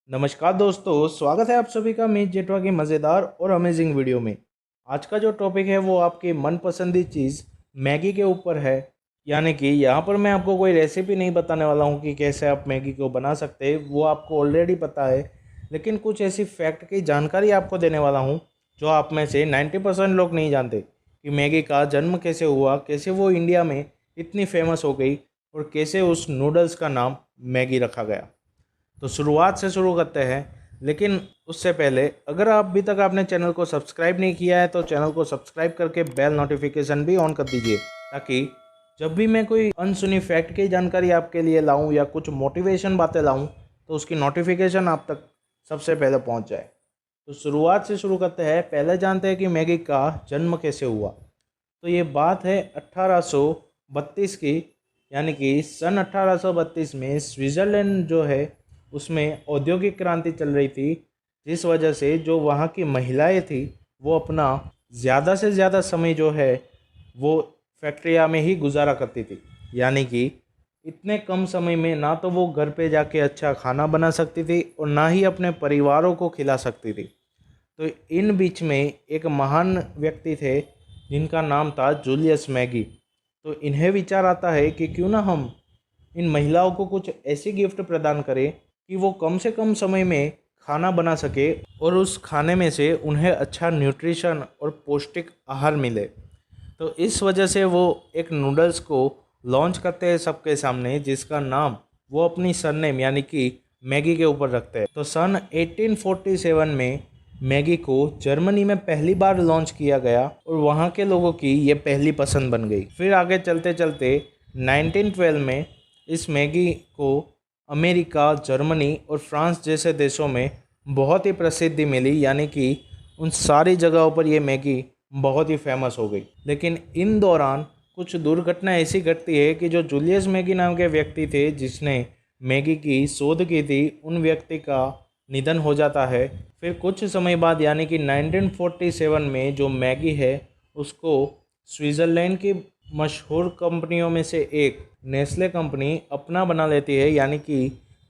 नमस्कार दोस्तों, स्वागत है आप सभी का मीत जेठवा की मज़ेदार और अमेजिंग वीडियो में। आज का जो टॉपिक है वो आपकी मनपसंदी चीज़ मैगी के ऊपर है। यानी कि यहाँ पर मैं आपको कोई रेसिपी नहीं बताने वाला हूँ कि कैसे आप मैगी को बना सकते हैं, वो आपको ऑलरेडी पता है। लेकिन कुछ ऐसी फैक्ट की जानकारी आपको देने वाला हूँ जो आप में से 90% लोग नहीं जानते कि मैगी का जन्म कैसे हुआ, कैसे वो इंडिया में इतनी फेमस हो गई और कैसे उस नूडल्स का नाम मैगी रखा गया। तो शुरुआत से शुरू करते हैं। लेकिन उससे पहले अगर आप अभी तक आपने चैनल को सब्सक्राइब नहीं किया है तो चैनल को सब्सक्राइब करके बेल नोटिफिकेशन भी ऑन कर दीजिए, ताकि जब भी मैं कोई अनसुनी फैक्ट की जानकारी आपके लिए लाऊं या कुछ मोटिवेशन बातें लाऊं तो उसकी नोटिफिकेशन आप तक सबसे पहले पहुंच जाए। तो शुरुआत से शुरू करते हैं। पहले जानते हैं कि मैगी का जन्म कैसे हुआ। तो ये बात है 1832 की, यानी कि सन 1832 में स्विट्ज़रलैंड जो है उसमें औद्योगिक क्रांति चल रही थी, जिस वजह से जो वहाँ की महिलाएं थी वो अपना ज़्यादा से ज़्यादा समय जो है वो फैक्ट्रिया में ही गुजारा करती थी। यानी कि इतने कम समय में ना तो वो घर पे जाके अच्छा खाना बना सकती थी और ना ही अपने परिवारों को खिला सकती थी। तो इन बीच में एक महान व्यक्ति थे जिनका नाम था जूलियस मैगी। तो इन्हें विचार आता है कि क्यों ना हम इन महिलाओं को कुछ ऐसी गिफ्ट प्रदान करें कि वो कम से कम समय में खाना बना सके और उस खाने में से उन्हें अच्छा न्यूट्रिशन और पौष्टिक आहार मिले। तो इस वजह से वो एक नूडल्स को लॉन्च करते हैं सबके सामने, जिसका नाम वो अपनी सरनेम यानी कि मैगी के ऊपर रखते हैं। तो सन 1847 में मैगी को जर्मनी में पहली बार लॉन्च किया गया और वहाँ के लोगों की ये पहली पसंद बन गई। फिर आगे चलते चलते 1912 में इस मैगी को अमेरिका, जर्मनी और फ्रांस जैसे देशों में बहुत ही प्रसिद्धि मिली। यानी कि उन सारी जगहों पर ये मैगी बहुत ही फेमस हो गई। लेकिन इन दौरान कुछ दुर्घटना ऐसी घटती है कि जो जूलियस मैगी नाम के व्यक्ति थे जिसने मैगी की शोध की थी, उन व्यक्ति का निधन हो जाता है। फिर कुछ समय बाद यानी कि 1947 में जो मैगी है उसको स्विट्ज़रलैंड की मशहूर कंपनियों में से एक नेस्ले कंपनी अपना बना लेती है। यानी कि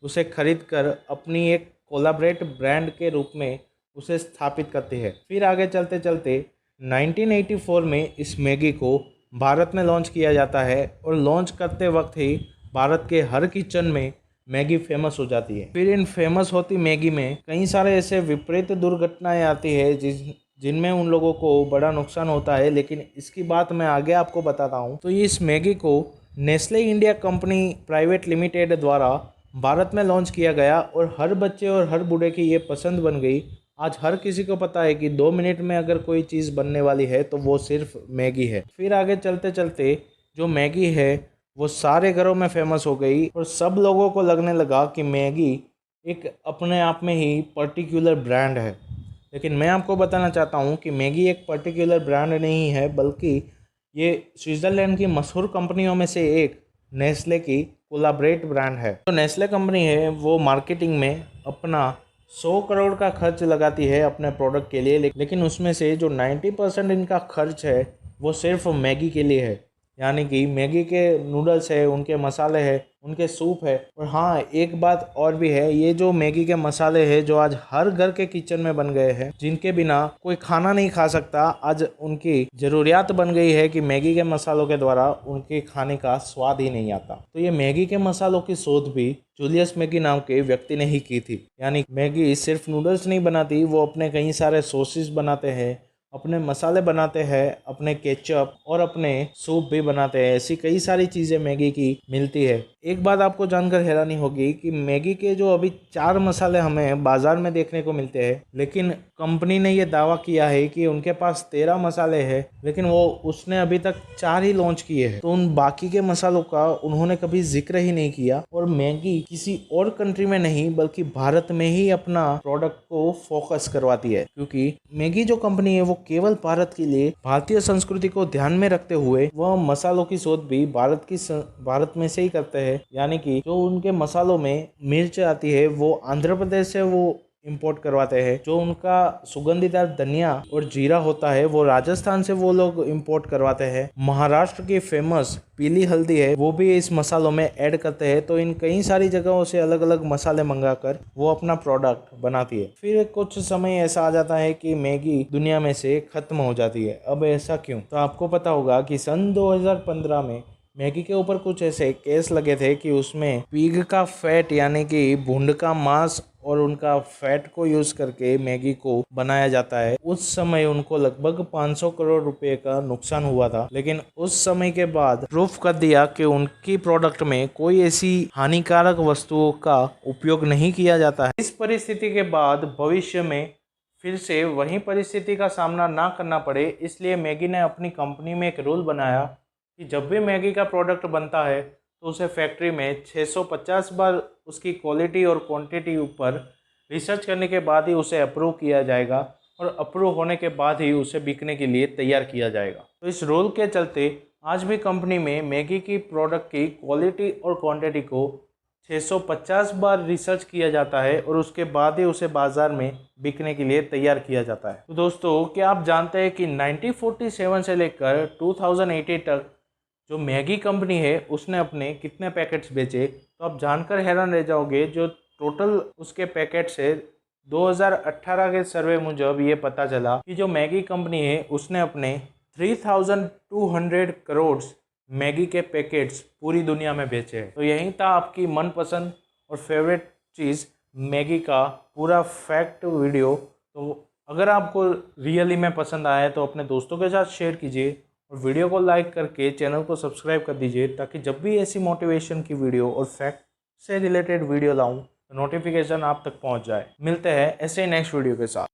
उसे खरीद कर अपनी एक कोलैबोरेट ब्रांड के रूप में उसे स्थापित करती है। फिर आगे चलते चलते 1984 में इस मैगी को भारत में लॉन्च किया जाता है और लॉन्च करते वक्त ही भारत के हर किचन में मैगी फेमस हो जाती है। फिर इन फेमस होती मैगी में कई सारे ऐसे विपरीत दुर्घटनाएं आती है जिनमें उन लोगों को बड़ा नुकसान होता है, लेकिन इसकी बात मैं आगे आपको बताता हूँ। तो इस मैगी को Nestle India company private limited द्वारा भारत में लॉन्च किया गया और हर बच्चे और हर बूढ़े की ये पसंद बन गई। आज हर किसी को पता है कि 2 मिनट में अगर कोई चीज़ बनने वाली है तो वो सिर्फ मैगी है। फिर आगे चलते चलते जो मैगी है वो सारे घरों में फेमस हो गई और सब लोगों को लगने लगा कि मैगी एक अपने आप में ही पर्टिकुलर ब्रांड है। लेकिन मैं आपको बताना चाहता हूँ कि मैगी एक पर्टिकुलर ब्रांड नहीं है, बल्कि ये स्विट्ज़रलैंड की मशहूर कंपनियों में से एक नेस्ले की कोलैबोरेट ब्रांड है। तो नेस्ले कंपनी है वो मार्केटिंग में अपना 100 करोड़ का खर्च लगाती है अपने प्रोडक्ट के लिए, लेकिन उसमें से जो 90% इनका खर्च है वो सिर्फ मैगी के लिए है। यानी कि मैगी के नूडल्स है, उनके मसाले हैं, उनके सूप है। और हाँ, एक बात और भी है, ये जो मैगी के मसाले हैं जो आज हर घर के किचन में बन गए हैं, जिनके बिना कोई खाना नहीं खा सकता, आज उनकी ज़रूरियात बन गई है कि मैगी के मसालों के द्वारा उनके खाने का स्वाद ही नहीं आता। तो ये मैगी के मसालों की शोध भी जूलियस मैगी नाम के व्यक्ति ने ही की थी। यानी मैगी सिर्फ नूडल्स नहीं बनाती, वो अपने कई सारे सॉसेस बनाते हैं, अपने मसाले बनाते हैं, अपने केचप और अपने सूप भी बनाते हैं। ऐसी कई सारी चीज़ें मैगी की मिलती है। एक बात आपको जानकर हैरानी होगी कि मैगी के जो अभी 4 मसाले हमें बाज़ार में देखने को मिलते हैं, लेकिन कंपनी ने ये दावा किया है कि उनके पास 13 मसाले हैं, लेकिन वो उसने अभी तक 4 ही लॉन्च किए हैं। तो उन बाकी के मसालों का उन्होंने कभी जिक्र ही नहीं किया। और मैगी किसी और कंट्री में नहीं बल्कि भारत में ही अपना प्रोडक्ट को फोकस करवाती है, क्योंकि मैगी जो कंपनी है वो केवल भारत के लिए भारतीय संस्कृति को ध्यान में रखते हुए वह मसालों की शोध भी भारत में से ही करते हैं। यानी कि जो उनके मसालों में मिर्च आती है वो आंध्र प्रदेश से वो इंपोर्ट करवाते हैं। जो उनका सुगंधीदार धनिया और जीरा होता है वो राजस्थान से वो लोग इंपोर्ट करवाते हैं। महाराष्ट्र की फेमस पीली हल्दी है वो भी इस मसालों में ऐड करते हैं। तो इन कई सारी जगहों से अलग अलग मसाले मंगाकर वो अपना प्रोडक्ट बनाती है। फिर कुछ समय ऐसा आ जाता है कि मैगी दुनिया में से खत्म हो जाती है। अब ऐसा क्यों? तो आपको पता होगा कि सन 2015 में मैगी के ऊपर कुछ ऐसे केस लगे थे कि उसमें पिग का फैट यानी कि भूंड का मांस और उनका फैट को यूज करके मैगी को बनाया जाता है। उस समय उनको लगभग 500 करोड़ रुपए का नुकसान हुआ था। लेकिन उस समय के बाद प्रूफ कर दिया कि उनकी प्रोडक्ट में कोई ऐसी हानिकारक वस्तुओं का उपयोग नहीं किया जाता है। इस परिस्थिति के बाद भविष्य में फिर से वही परिस्थिति का सामना ना करना पड़े, इसलिए मैगी ने अपनी कंपनी में एक रूल बनाया कि जब भी मैगी का प्रोडक्ट बनता है तो उसे फैक्ट्री में 650 बार उसकी क्वालिटी और क्वांटिटी ऊपर रिसर्च करने के बाद ही उसे अप्रूव किया जाएगा और अप्रूव होने के बाद ही उसे बिकने के लिए तैयार किया जाएगा। तो इस रूल के चलते आज भी कंपनी में मैगी की प्रोडक्ट की क्वालिटी और क्वांटिटी को 650 बार रिसर्च किया जाता है और उसके बाद ही उसे बाजार में बिकने के लिए तैयार किया जाता है। तो दोस्तों, क्या आप जानते हैं कि 1947 से लेकर 2018 तक जो मैगी कंपनी है उसने अपने कितने पैकेट्स बेचे? तो आप जानकर हैरान रह जाओगे। जो टोटल उसके पैकेट्स है 2018 के सर्वे मुजब ये पता चला कि जो मैगी कंपनी है उसने अपने 3200 करोड़ मैगी के पैकेट्स पूरी दुनिया में बेचे हैं। तो यही था आपकी मनपसंद और फेवरेट चीज़ मैगी का पूरा फैक्ट वीडियो। तो अगर आपको रियली में पसंद आया तो अपने दोस्तों के साथ शेयर कीजिए और वीडियो को लाइक करके चैनल को सब्सक्राइब कर दीजिए, ताकि जब भी ऐसी मोटिवेशन की वीडियो और फैक्ट से रिलेटेड वीडियो लाऊं तो नोटिफिकेशन आप तक पहुंच जाए। मिलते हैं ऐसे नेक्स्ट वीडियो के साथ।